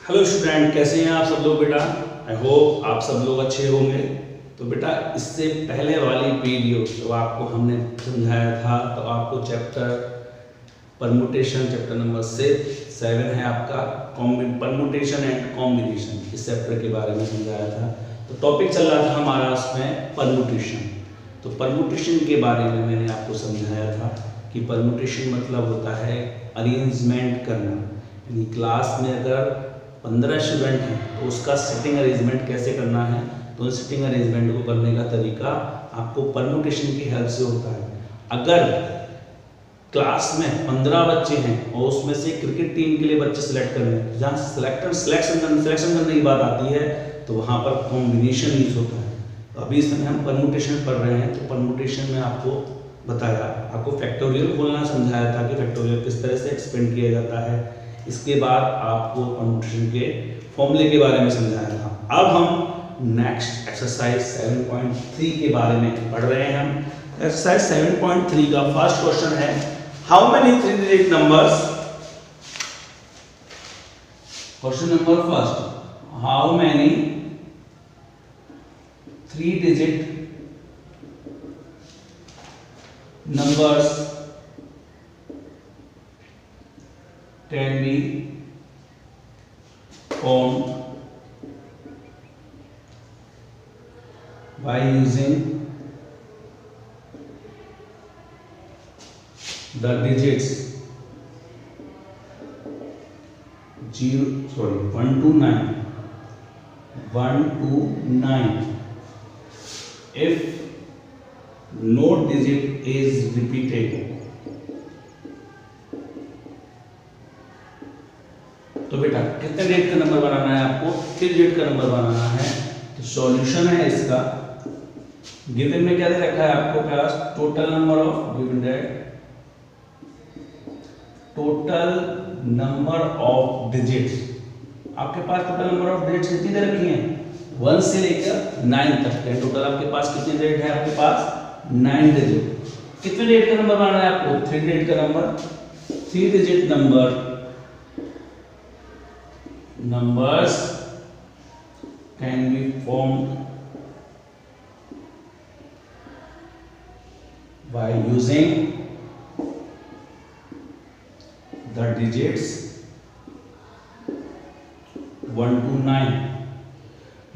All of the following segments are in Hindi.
हेलो स्टूडेंट, कैसे हैं आप सब लोग बेटा। आई होप आप सब लोग अच्छे होंगे। तो बेटा इससे पहले वाली वीडियो तो आपको हमने समझाया था, तो आपको चैप्टर परमुटेशन चैप्टर नंबर 7 है आपका परमुटेशन एंड कॉम्बिनेशन, इस चैप्टर के बारे में समझाया था। तो टॉपिक चल रहा था हमारा उसमें परमुटेशन। तो परमुटेशन के बारे में मैंने आपको समझाया था कि परमुटेशन मतलब होता है अरेंजमेंट करना। यानी क्लास में अगर 15 स्टूडेंट हैं तो उसका सिटिंग अरेंजमेंट कैसे करना है, तो उन सिटिंग अरेंजमेंट को करने का तरीका आपको परमुटेशन की हेल्प से होता है। अगर क्लास में 15 बच्चे हैं और उसमें से क्रिकेट टीम के लिए बच्चे सिलेक्ट करने हैं, जहाँ सिलेक्शन करने की बात आती है तो वहाँ पर कॉम्बिनेशन यूज होता है। तो अभी इसमें हम परमुटेशन पढ़ रहे हैं, तो परमुटेशन में आपको बताया, आपको फैक्टोरियल खोलना समझाया था कि फैक्टोरियल किस तरह से एक्सपेंड किया जाता है। इसके बाद आपको परमुटेशन के फॉर्मूले के बारे में समझाया था। अब हम नेक्स्ट एक्सरसाइज 7.3 के बारे में पढ़ रहे हैं। हम एक्सरसाइज 7.3 का फर्स्ट क्वेश्चन है, how many 3 digit numbers. Question number first, how many 3 digit numbers can be formed by using the digits 1 to 9 if no digit is repeated। तो बेटा कितने डिजिट का नंबर बनाना है आपको, 3 डिजिट का नंबर बनाना है। तो सॉल्यूशन है इसका, गिवन में क्या दे रखा है आपको पास, total number of given that total number of digits. आपके पास टोटल नंबर ऑफ डिजिट्स कितनी दे रखी हैं, 1 से लेकर 9 तक है। टोटल आपके पास कितने डिजिट है, आपके पास 9 डिजिट। कितने डिजिट का नंबर बनाना है आपको, 3 डिजिट का number. 3 digit numbers can be formed by using the digits 1 to 9।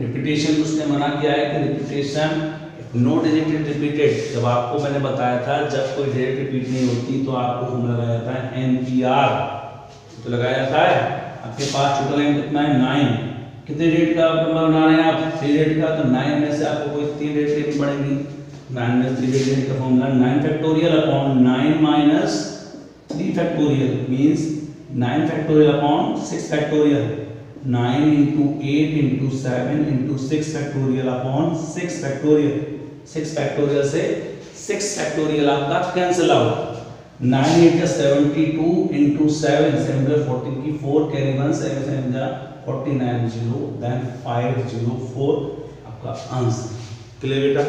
Repetition उसने मना किया है कि repetition no digit is repeated. जब आपको मैंने बताया था जब कोई डिजिट रिपीट नहीं होती तो आपको फॉर्मूला लगाया जाता है NPR, तो लगाया जाता है। आपके पास टोटल है कितना है, 9। कितने डिजिट का नंबर बनाना है आप, 3 डिजिट का। तो 9 में से आपको कोई 3 डिजिट लेनी पड़ेगी। 9 में 3 डिजिट का formula 9 factorial upon 9 minus 3 factorial means 9 factorial upon 6 factorial. 9 into 8 into 7 into 6 factorial upon 6 factorial. 6 factorial से 6 फैक्टोरियल आपका कैंसिल आउट। 9 8 72 into 7 7 14 की 4 कैरी 1 7 7 49 0 देन 504 आपका आंसर। क्लियर बेटा।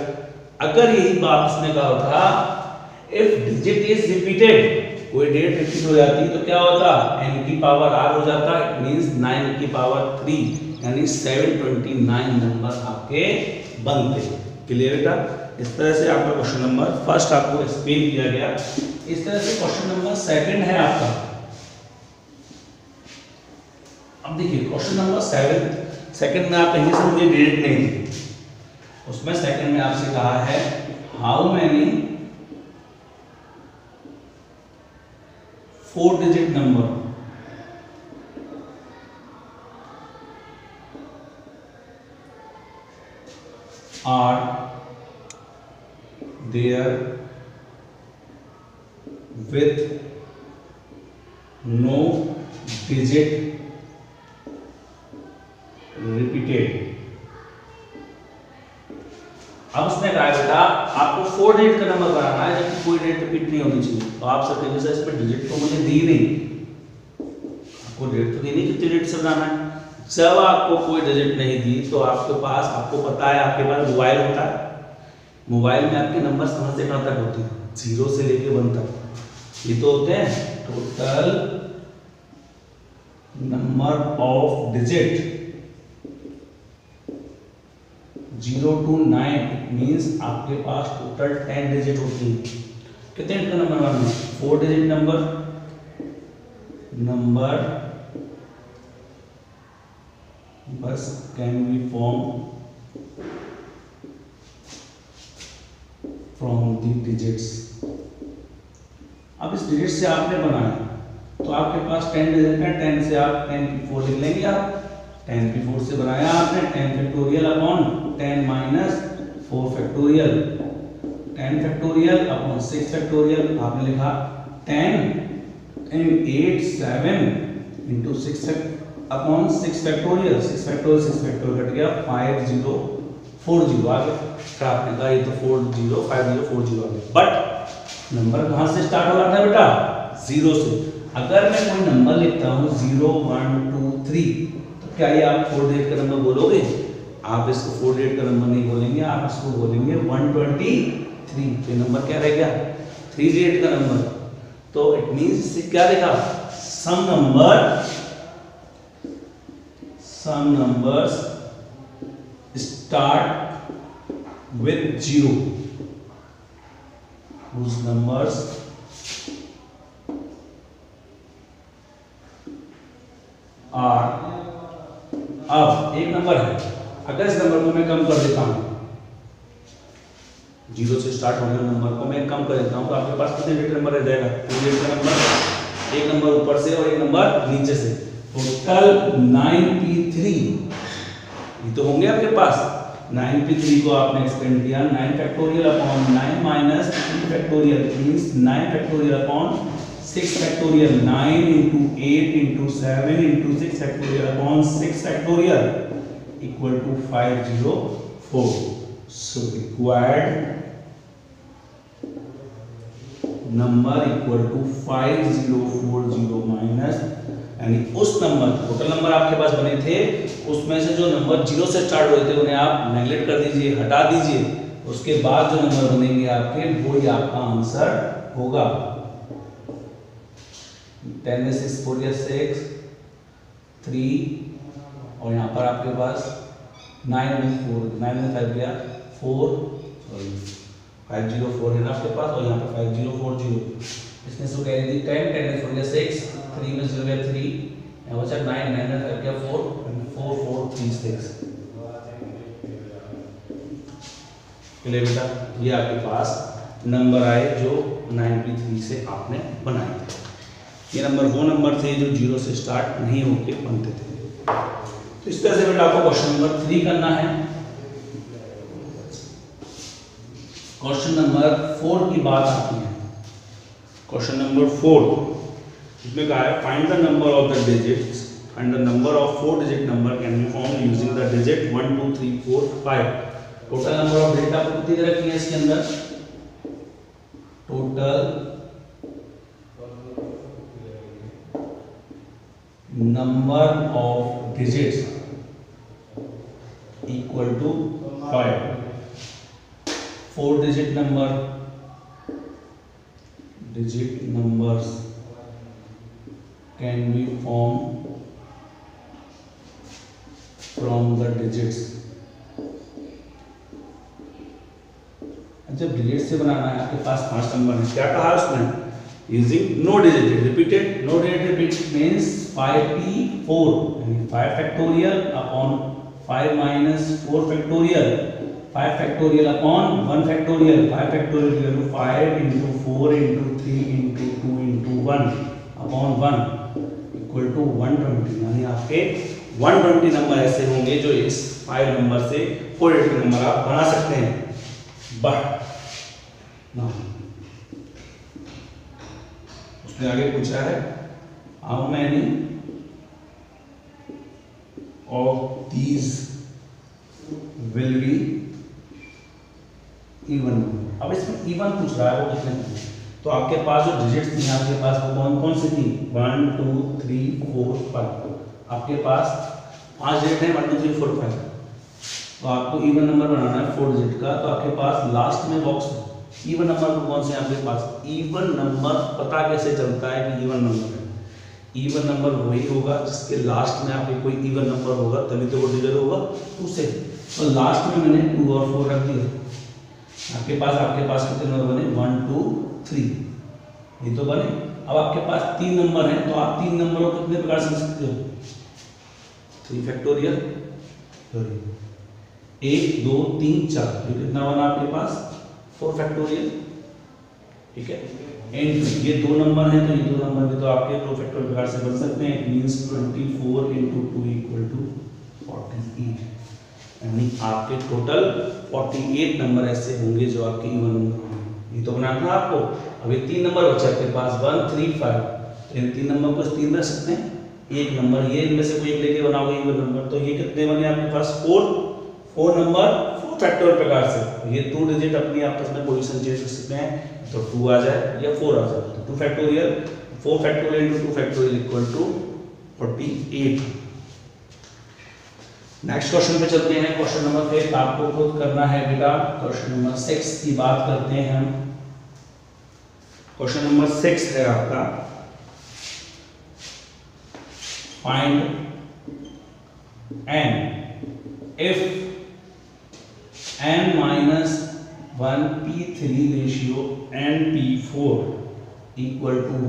अगर यही बात उसने कहा था इफ डिजिट इज रिपीटेड, कोई डिजिट रिपीट हो जाती तो क्या होता, n की पावर r हो जाता, इट मींस 9 की पावर 3 यानी 729 नंबर आपके बनते। क्लियर बेटा। इस तरह से आपका क्वेश्चन नंबर फर्स्ट आपको एक्सप्लेन किया गया। इस तरह से क्वेश्चन नंबर सेकंड है आपका। अब देखिए क्वेश्चन नंबर 7 सेकंड में आप कहीं से मुझे डिजिट नहीं दी, उसमें सेकंड में आपसे कहा है how many 4 digit number are there with no digit repeated। अब उसने कहा बेटा आपको 4 डिजिट का नंबर बनाना है जबकि कोई डिजिट रिपीट नहीं होनी चाहिए। तो आप सब कहेंगे सर इसमें डिजिट तो मुझे दी नहीं, आपको डिजिट तो दी नहीं, कितने डिजिट से बनाना है। जब आपको कोई डिजिट नहीं दी तो आपके पास, आपको पता है आपके पास मोबाइल होता है, मोबाइल में आपके नंबर कहां से कहां तक होते हैं, 0 से लेके 1 तक। ये तो होते हैं total number of digit 0 to 9, it means आपके पास टोटल 10 डिजिट होती है। कितने डिजिट का नंबर बनाना है? 4 डिजिट नंबर बस can be form from the digits. अब इस डिजिट से आपने बनाया तो आपके पास 10 डिजिट है, 10 से आप 10 की 4 लिख लेंगे। आप 10 की 4 से बनाया आपने 10 factorial upon 10 minus 4 factorial, 10 factorial upon 6 factorial. आपने लिखा 10 and 8 7 into 6 upon 6 factorial, 6 factorial cut गया 5040 आ गया। फिर आपने कहा ये तो 5040 आ गया। बट नंबर कहाँ से स्टार्ट हो रहा था बेटा? 0 से। अगर मैं कोई नंबर लिखता हूँ 0 1 2 3, तो क्या ये आप 4 डिजिट का नंबर बोलोगे? आप इसको 4 डिजिट का नंबर नहीं बोलेंगे, आप इसको बोलेंगे 123। ये नंबर क्या रह गया? 3 डिजिट का नंबर। तो इट मींस इससे क्या लिखा? Some numbers start with 0, whose numbers are, अब एक नंबर है, अगर इस नंबर को मैं कम कर देता हूं, 0 से स्टार्ट होने वाले नंबर को मैं कम कर देता हूं, तो आपके पास कितने डिजिट नंबर रह जाएगा? 2 डिजिट का नंबर, एक नंबर ऊपर से और एक नंबर नीचे से, टोटल 9p3 ये तो होंगे आपके पास। 9p3 को आपने एक्सपेंड किया 9 factorial upon 9 minus 3 factorial means 9 factorial upon 6 factorial, 9 into 8 into 7 into 6 factorial upon 6 factorial equal to 504। So required number equal to 5040 minus, यानी उस नंबर, टोटल नंबर आपके पास बने थे उसमें से जो नंबर 0 से स्टार्ट हुए थे उन्हें आप नेगलेक्ट कर दीजिए, हटा दीजिए। उसके बाद जो नंबर बनेंगे आपके वो ही आपका आंसर होगा। 10 में 6 4 6 3 और यहाँ पर आपके पास 9 में 4 9 में 5 गया 4 504 है ना आपके पास, और यहाँ पर 5040 इसने सो कैरी दी 10 में 4 गया 6 3 में 0 गया 3, यहाँ बचा 9 9 में 5 गया 4 4 4 3 6। क्लियर बेटा? ये आपके पास नंबर आए जो 9p3 से आपने बनाए थे। ये नंबर वो नंबर थे जो 0 से स्टार्ट नहीं होके बनते थे। तो इस तरह से बेटा आपको क्वेश्चन नंबर 3 करना है। क्वेश्चन नंबर 4 की बात आती है। क्वेश्चन नंबर 4 इसमें कहा है find the number of the digits, find the number of 4 digit number can be found using the digit 1 2 3 4 5। Total number of digit आपको कितनी रखी है इसके अंदर? Total number of digits equal to 5। 4 digit numbers can be formed from the digits। जब डिजिट से बनाना है आपके पास 5 नंबर है, क्या कहा उसने? Using no digit repeated, no digit repeated means 5p4 यानी 5 factorial upon 5 minus 4 factorial, 5 factorial upon 1 factorial, 5 factorial equal to 5 into 4 into 3 into 2 into 1 upon 1 equal to 120। यानी आपके 120 नंबर ऐसे होंगे जो इस 5 नंबर से 4 डिजिट नंबर आप बना सकते हैं। बट ना उसने आगे पूछा है how many of these will be even. अब इसमें इवन पूछ रहा है, वो कितने थे? तो आपके पास जो डिजिट्स थी आपके पास वो कौन कौन सी थी? 1 2 3 4 5। आपके पास 5 डिजिट है 1 2 3 4 5। तो आपको इवन नंबर बनाना है 4 डिजिट का। तो आपके पास लास्ट में बॉक्स इवन नंबर कौन से आपके पास? इवन नंबर पता कैसे चलता है कि इवन नंबर है? इवन नंबर वही होगा जिसके लास्ट में आपके कोई इवन नंबर होगा, तभी तो वो डिविजल होगा 2 से। तो लास्ट में मैंने 2 और 4 रख दिया। आपके पास कितने नंबर बने? 1 2 3, ये तो बने। अब आपके पास 3 नंबर हैं, तो आप 3 नंबरों को कितने प्रकार से लिख सकते हो? 3 फैक्टोरियल, 1 2 3 4, ये कितना बना आपके पास? 4 फैक्टोरियल, ठीक है। एंड ये 2 नंबर हैं, तो ये 2 नंबर भी तो आपके 2 फैक्टोरियल प्रकार से बन सकते हैं। इट मींस 24 × 2 = 48, यानी आपके टोटल 48 नंबर ऐसे होंगे जो आपके इवन नंबर होंगे। ये तो बनाना था आपको। अब ये 3 नंबर बचे आपके पास 1 3 5, तो इन 3 नंबर को 3 रख सकते हैं। एक नंबर ये इनमें से कोई एक लेके बनाओगे इवन नंबर, तो ये कितने बने आपके पास? 4 नंबर 4 फैक्टोरियल प्रकार से। ये 2 डिजिट अपनी आपस में पोजीशन चेंज कर सकते हैं, तो 2 आ जाए या 4 आ जाए। तो 2 factorial 4 factorial × 2 factorial = 48। Next question पे चलते हैं। क्वेश्चन नंबर 5 आपको खुद करना है बेटा। क्वेश्चन नंबर 6 की बात करते हैं हम। क्वेश्चन नंबर 6 है आपका, find n if n - 1 p3 ratio n p4 =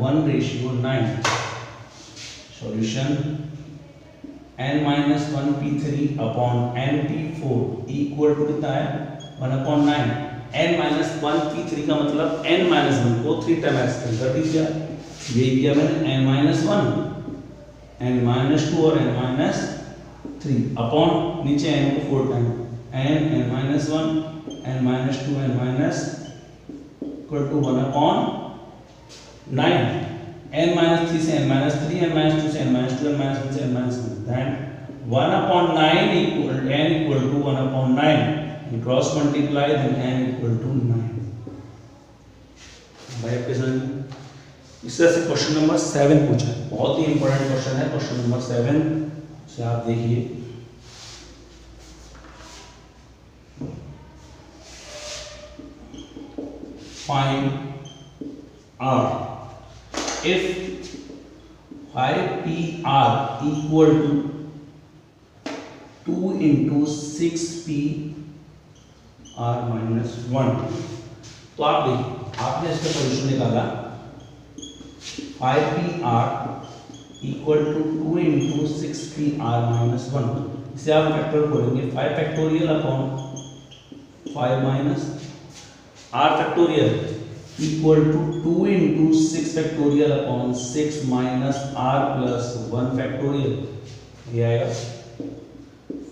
1:9। Solution n - 1 p3 upon n p4 equal to कितना है? 1/9। n - 1 p3 का मतलब n - 1 को 3 टाइम एक्सटेंड कर दीजिए। ये किया मैंने n - 1, n - 2 और n - 3 अपॉन नीचे n को 4 time, n - 1 n - 2 n = 1/9। n - 3 से n - 3, n - 2 से n - 2, n - 1 से n - 1, then 1/9 = n = 1/9। Cross multiply, then n = 9। भाई आपके समझ इस तरह से क्वेश्चन नंबर 7 पूछा है। बहुत ही इंपॉर्टेंट क्वेश्चन है क्वेश्चन नंबर 7 से, आप देखिए। Find r if 5pr = 2 × 6pr - 1। तो आप देखिए, आपने इसका सॉल्यूशन निकाला 5pr = 2 × 6pr - 1। इसे आप फैक्टर खोलेंगे, 5 factorial upon 5 minus r factorial equal to 2 × 6 factorial upon 6 minus r plus 1 factorial. ये आएगा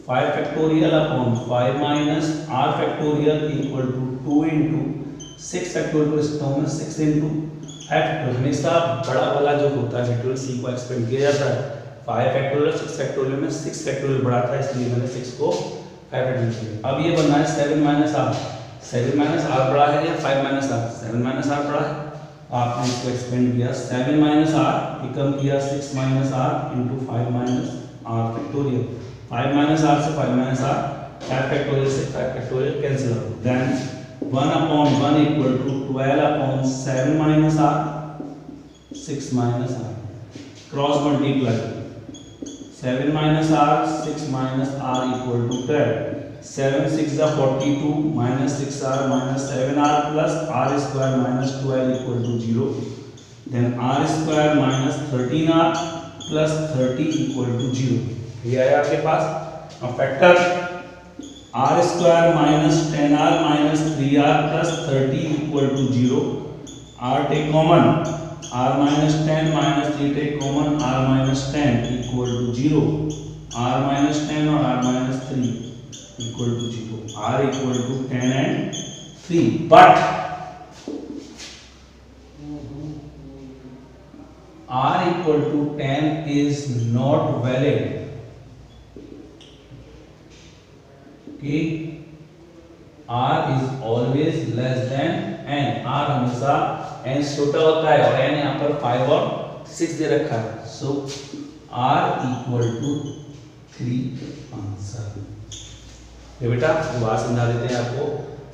5 factorial upon 5 minus r factorial equal to 2 × 6 factorial को लिखता हूं मैं 6 × 5 फैक्टोरियल। हमेशा बड़ा वाला जो होता है फैक्टोरियल c को एक्सपेंड किया जाता है। 5 फैक्टोरियल 6 फैक्टोरियल में 6 फैक्टोरियल बड़ा था, इसलिए मैंने 6 को 5 फैक्टोरियल किया। अब ये बनना है 7 माइनस r। 7 माइनस r बड़ा है या 5 माइनस r? 7 माइनस r बड़ा है। आपने इसको एक्सपेंड किया 7 माइनस r, कम किया 6 minus r into 5 minus r factorial. 5 minus r से 5 माइनस r, 5 फैक्टोरियल से 5 फैक्टोरियल कैंसिल हो। Then 1/1 equal to 12/7 minus r 6 minus r। Cross multiply 7 minus r 6 minus r equal to 12। 7 6 42 minus 6r minus 7r plus r square minus 12 equal to 0. Then r square minus 13r plus 30 equal to 0. ये आया आपके पास। अब factor r square minus 10r minus 3r plus 30 equal to 0. r take common, r minus 10 minus 3 take common, r minus 10 equal to 0. r minus 10 और r minus 3 equal to 0, r equal to 10 and 3, but r equal to 10 is not valid। okay, r is always less than n। r हमेशा n से छोटा होता है और n यहाँ पर 5 और 6 दे रखा है। so r equal to 3 answer. ये बेटा दोबारा समझा देते हैं आपको।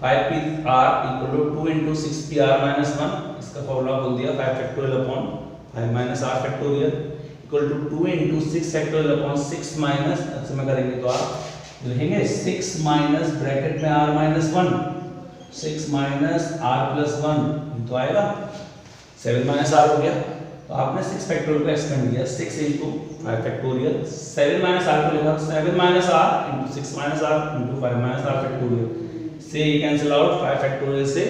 5pr इक्वल टू 2 × 6pr - 1, इसका फॉर्मूला बोल दिया 5 factorial upon 5 minus r factorial. Equal to 2 into 6 factorial upon 6 minus, ऐसे में करेंगे तो आप लिखेंगे 6 माइनस ब्रैकेट में r minus 1, 6 minus r plus 1 तो आएगा 7 माइनस r हो गया। तो आपने 6 फैक्टोरियल को एक्सपेंड किया 6 इंटू 5 फैक्टोरियल, 7 माइनस r को लिखा 7 minus r into 6 minus r into 5 minus r factorial से ये कैंसिल आउट, 5 फैक्टोरियल से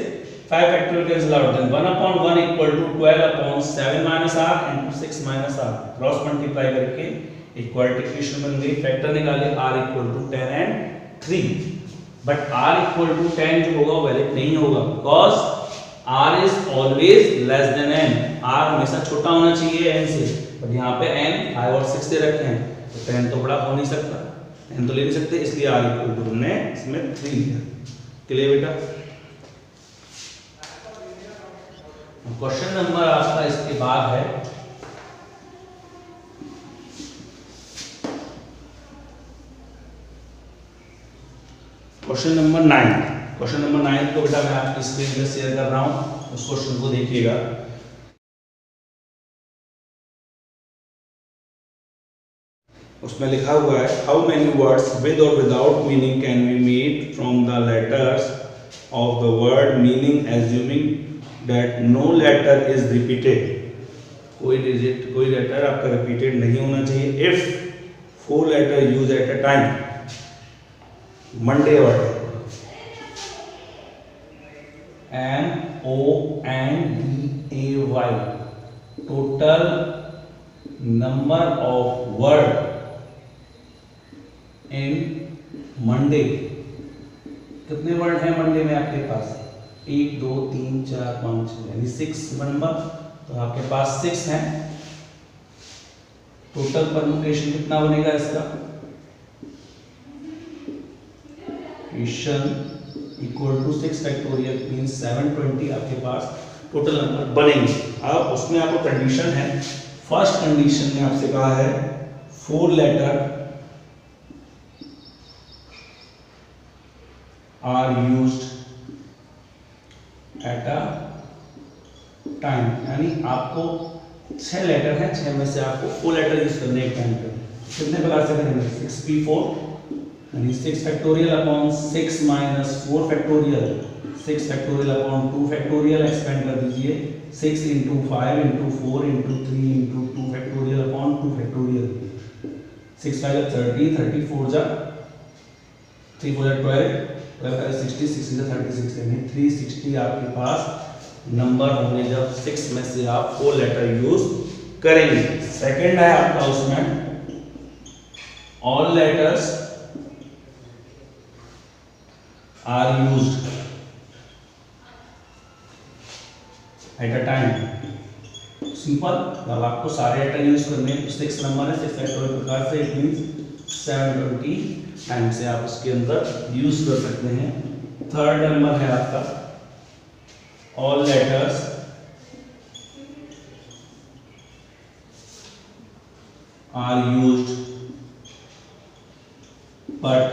5 factorial cancel out, then 1 upon 1 equal to 12 upon 7 minus r into 6 minus r, cross multiply करके इक्वालिटी इक्वेशन बन गई। फैक्टर निकाले r equal to 10 and 3, but r equal to 10 जो होगा वैलिड नहीं होगा, because r is always less than n, r हमेशा छोटा होना चाहिए n से, बट यहाँ पे n 5 और 6 दे रखे हैं तो 10 तो बड़ा हो नहीं सकता, n तो ले नहीं सकते, इसलिए r इक्वल टू हमने इसमें 3 लिया। क्लियर बेटा? क्वेश्चन नंबर आपका इसके बाद है क्वेश्चन नंबर 9। क्वेश्चन नंबर 9 को बेटा मैं आपकी स्क्रीन पे शेयर कर रहा हूं, उस क्वेश्चन को देखिएगा। उसमें लिखा हुआ है हाउ मेनी वर्ड्स विद और without meaning can be made from the letters of the word meaning assuming that no letter is repeated. कोई लेटर आपका रिपीटेड नहीं होना चाहिए if 4 letter use at a time. Monday word MONDAY, total number of word in Monday. कितने वर्ड हैं मंडे में आपके पास? 1 2 3 4 5 6, यानी 6 नंबर, तो आपके पास 6 हैं। टोटल परमुटेशन कितना बनेगा इसका? इक्वल टू 6 फैक्टोरियल मींस 720 आपके पास टोटल नंबर बनेंगे। अब उसमें आपको कंडीशन है, फर्स्ट कंडीशन में आपसे कहा है 4 letter are used at a time, यानी आपको 6 लेटर हैं, 6 में से आपको 4 लेटर यूज करने एक टाइम पे। कितने प्रकार से करेंगे? 6p4 यानी 6 factorial upon 6 minus 4 factorial, 6 factorial upon 2 factorial, expand कर दीजिए 6 into 5 into 4 into 3 into 2 factorial upon 2 factorial, 6 5 30, 34 जा 3 4 12, 12 60, 6 36, यानी 360 आपके पास नंबर होंगे जब 6 में से आप 4 लेटर यूज करेंगे। सेकंड है आपका उसमें all letters are used at a time। Simple, जब आपको सारे लेटर यूज करने हैं तो 6 नंबर है, 6 फैक्टोरियल प्रकार से इट मींस 720 टाइम से आप उसके अंदर यूज कर सकते हैं। थर्ड नंबर है आपका all letters are used but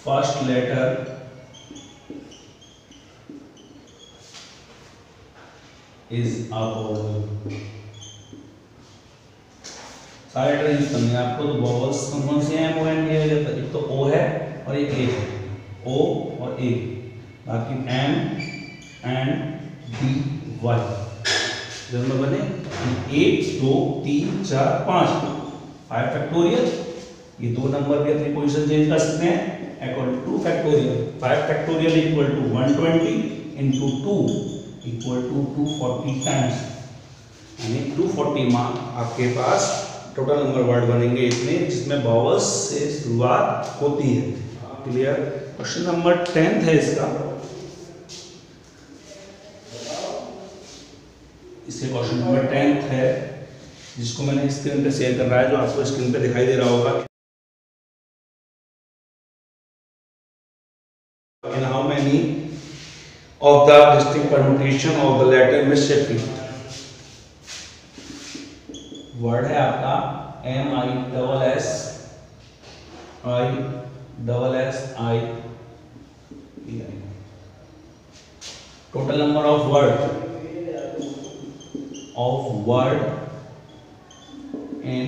first letter is a vowel. सारे लेटर यूज करने हैं आपको, तो वोवेल्स कौन कौन से हैं? एक तो ओ है और एक ए है, ओ और ए, बाकी एम एंड डी वाई दोनों बने 1 2 3 4 5 फैक्टोरियल। ये 2 नंबर भी अपनी पोजीशन चेंज कर सकते हैं equal to factorial, 5 factorial equal to 120 into 2 equal to 240 times, यानी 240 मार्क आपके पास टोटल नंबर वर्ड बनेंगे इतने जिसमें वोवेल्स से शुरुआत होती है। क्लियर? क्वेश्चन नंबर 10 है इसका, इसके क्वेश्चन नंबर 10 है जिसको मैंने स्क्रीन पे शेयर कर रहा है, जो आपको स्क्रीन पे दिखाई दे रहा होगा। In how many of the distinct permutation of the letter Mississippi? Word है आपका MISSI। Total number of word in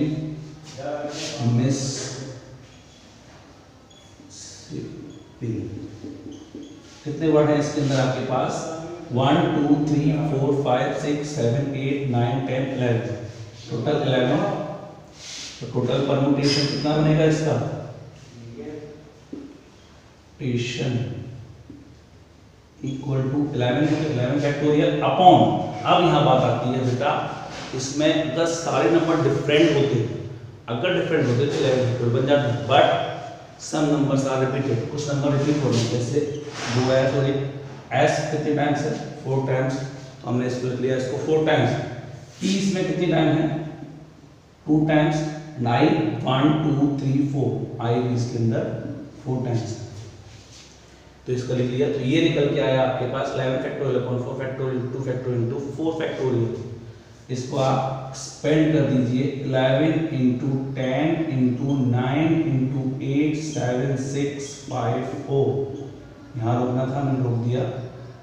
miss कितने वर्ड हैं इसके अंदर आपके पास? 1 2 3 4 5 6 7 8 9 10 11, टोटल 11। तो टोटल परम्यूटेशन कितना बनेगा इसका? टेशन इक्वल टू 11 फैक्टोरियल अपॉन, अब यहाँ बात आती है बेटा, इसमें अगर सारे नंबर डिफरेंट होते, अगर डिफरेंट होते तो 11 फैक्टोरियल बन जाते, but some numbers are repeated, कुछ नंबर रिपीट हो रहे हैं, जैसे 2 है तो एस कितने टाइम्स है? 4 टाइम्स, तो हमने इसको लिख लिया इसको 4 टाइम्स। टी इसमें कितनी टाइम है? 2 टाइम्स। 9 1 2 3 4 आई इसके अंदर 4 टाइम्स, तो इसका लिख लिया। तो ये निकल के आया आपके पास 11 factorial upon 4 factorial 2 factorial into 4 factorial. इसको आप स्पेंड कर दीजिए 11 इंटू 10 इंटू 9 इंटू 8 7 6 5 4, यहाँ रोकना था मैंने रोक दिया।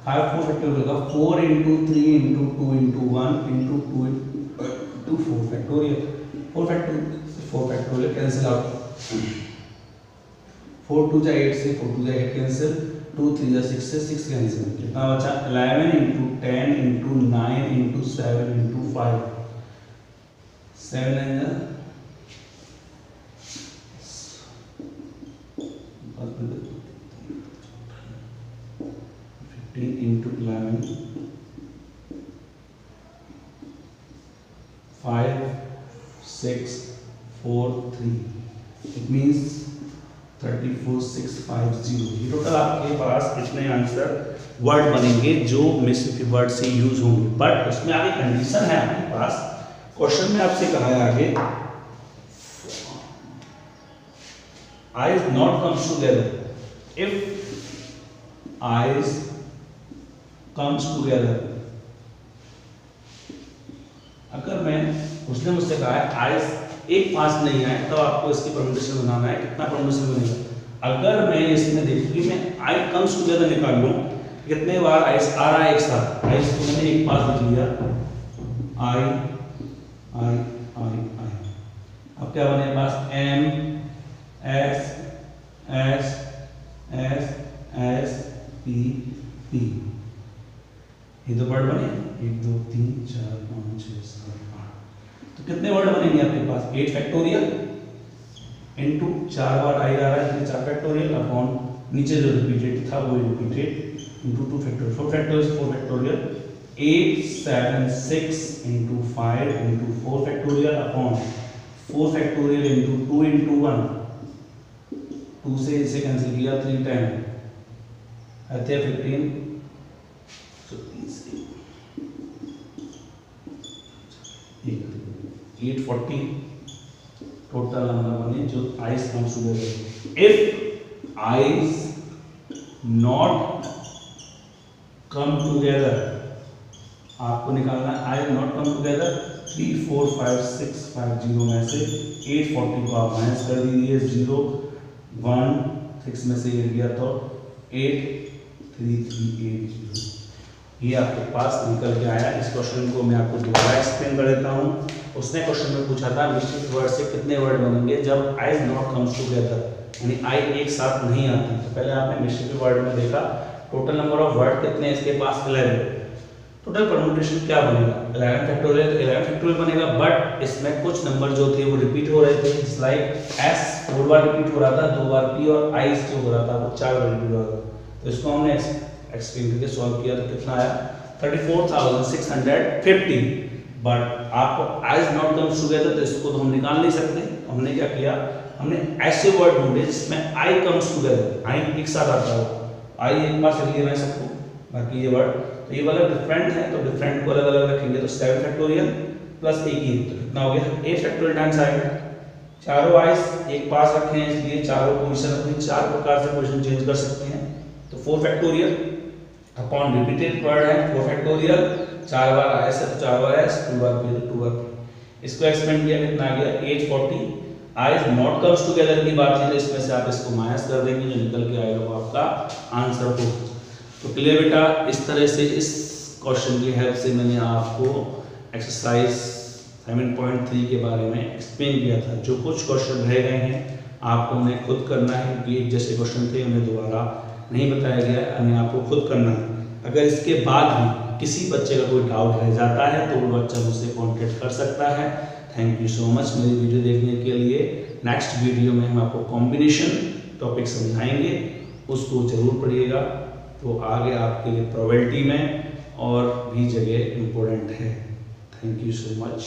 5 4 फैक्टोरियल का 4 into 3 into 2 into 1 into 2 into 4 factorial. 4 factorial cancel out, 4 2 जा 8 से 4 2 जा 8 कैंसिल, 2 3 जा 6 से 6 कैंसिल, कितना बचा? 11 into 10 into 9 into 7 into 5, 7 9 15 into 11 5 6 4 3, it means 34650। ये टोटल आपके पास इतने आंसर वर्ड बनेंगे जो मिसिफी वर्ड से यूज होंगे, बट उसमें आगे कंडीशन है आपके पास। क्वेश्चन में आपसे कहा है आगे eyes not comes together, if eyes comes together, अगर मैं, उसने मुझसे कहा है आइज एक पास नहीं आए तब आपको इसकी परम्यूटेशन बनाना है, कितना परम्यूटेशन बनेगा? अगर मैं इसमें देखूँ कि मैं आई कम्स टुगेदर निकाल लूँ, कितने बार आइस आ रहा है एक साथ, आइस को मैंने एक पास लिख लिया, आई आई आई आई, अब क्या बने पास? M S S S S P P, ये तो वर्ड बने 1 2 3 4 5 6 7 8, तो कितने वर्ड बनेंगे आपके पास? 8 फैक्टोरियल इनटू 4 बार आई आ रहा है 4 फैक्टोरियल अपॉन नीचे जो रिपीटेड था वो repeated into 2 factorial, 4 factorial 4 factorial 8 7 6 into 5 into 4 factorial upon 4 factorial into 2 into 1, 2 से इसे कैंसिल किया 3 टाइम आते हैं 15, so 840 टोटल नंबर बने जो eyes comes together. If eyes not come together, आपको निकालना है आइज नॉट कम टुगेदर 3 4 5 6 5 0 में से 840 को आप माइनस कर दीजिए, 0 1 6 में से 8 गया तो 8 3 3 8 0, ये आपके पास निकल के आया। इस क्वेश्चन को मैं आपको दोबारा एक्सप्लेन कर देता हूँ। उसने क्वेश्चन में पूछा था मिश्रित वर्ड से कितने वर्ड बनेंगे जब आइज नॉट कम्स टुगेदर, यानी आई एक साथ नहीं आती। तो पहले आपने मिश्रित वर्ड में देखा टोटल नंबर ऑफ वर्ड कितने इसके पास 11, टोटल परम्यूटेशन क्या बनेगा? 11 फैक्टोरियल 11 फैक्टोरियल बनेगा, बट इसमें कुछ नंबर जो थे वो रिपीट हो रहे थे, लाइक एस 4 बार रिपीट हो रहा था, 2 बार पी, और आई जो हो रहा था वो 4 बार रिपीट हो रहा था। तो इसको हमने एक्सप्लेन करके सॉल्व किया तो कितना आया? 34,650। बट आपको आइज नॉट कम्स टुगेदर, तो इसको तो हम निकाल नहीं सकते। हमने क्या किया, हमने ऐसे वर्ड ढूंढे जिसमें आई कम्स टुगेदर, आई एक साथ आता हो, आई एक बार से लिए मैं सबको, बाकी ये वर्ड तो ये वाला डिफरेंट है, तो डिफरेंट को अलग अलग रखेंगे, तो 7 फैक्टोरियल प्लस एक ही, तो कितना हो गया? 8 फैक्टोरियल टाइम्स आएगा। चारों आइज एक पास रखे हैं इसलिए चारों पोजीशन अपनी 4 प्रकार से पोजीशन चेंज कर सकते हैं। तो 4 फैक्टोरियल अपॉन रिपीटेड वर्ड है 4 फैक्टोरियल, 4 बार आया से तो 4 बार एस, 2 बार पी तो 2 बार पी। इसको एक्सपेंड किया कितना आ गया? 840। आइज नॉट कम्स टुगेदर की बात है तो इसमें से आप इसको माइनस कर देंगे, जो निकल के आएगा वो आपका आंसर हो। तो क्लियर बेटा, इस तरह से इस क्वेश्चन की हेल्प से मैंने आपको एक्सरसाइज 7.3 के बारे में एक्सप्लेन किया था। जो कुछ क्वेश्चन रह गए हैं आपको उन्हें खुद करना है, क्योंकि एक जैसे क्वेश्चन थे उन्हें दोबारा नहीं बताया गया, उन्हें आपको खुद करना है। अगर इसके बाद भी किसी बच्चे का कोई डाउट रह जाता है तो वो बच्चा मुझसे कॉन्टेक्ट कर सकता है। थैंक यू सो मच मेरी वीडियो देखने के लिए। नेक्स्ट वीडियो में हम आपको कॉम्बिनेशन टॉपिक समझाएंगे, उसको जरूर पढ़िएगा। तो आगे आपके लिए प्रोबेबिलिटी में और भी जगह इम्पोर्टेंट है। Thank you so much.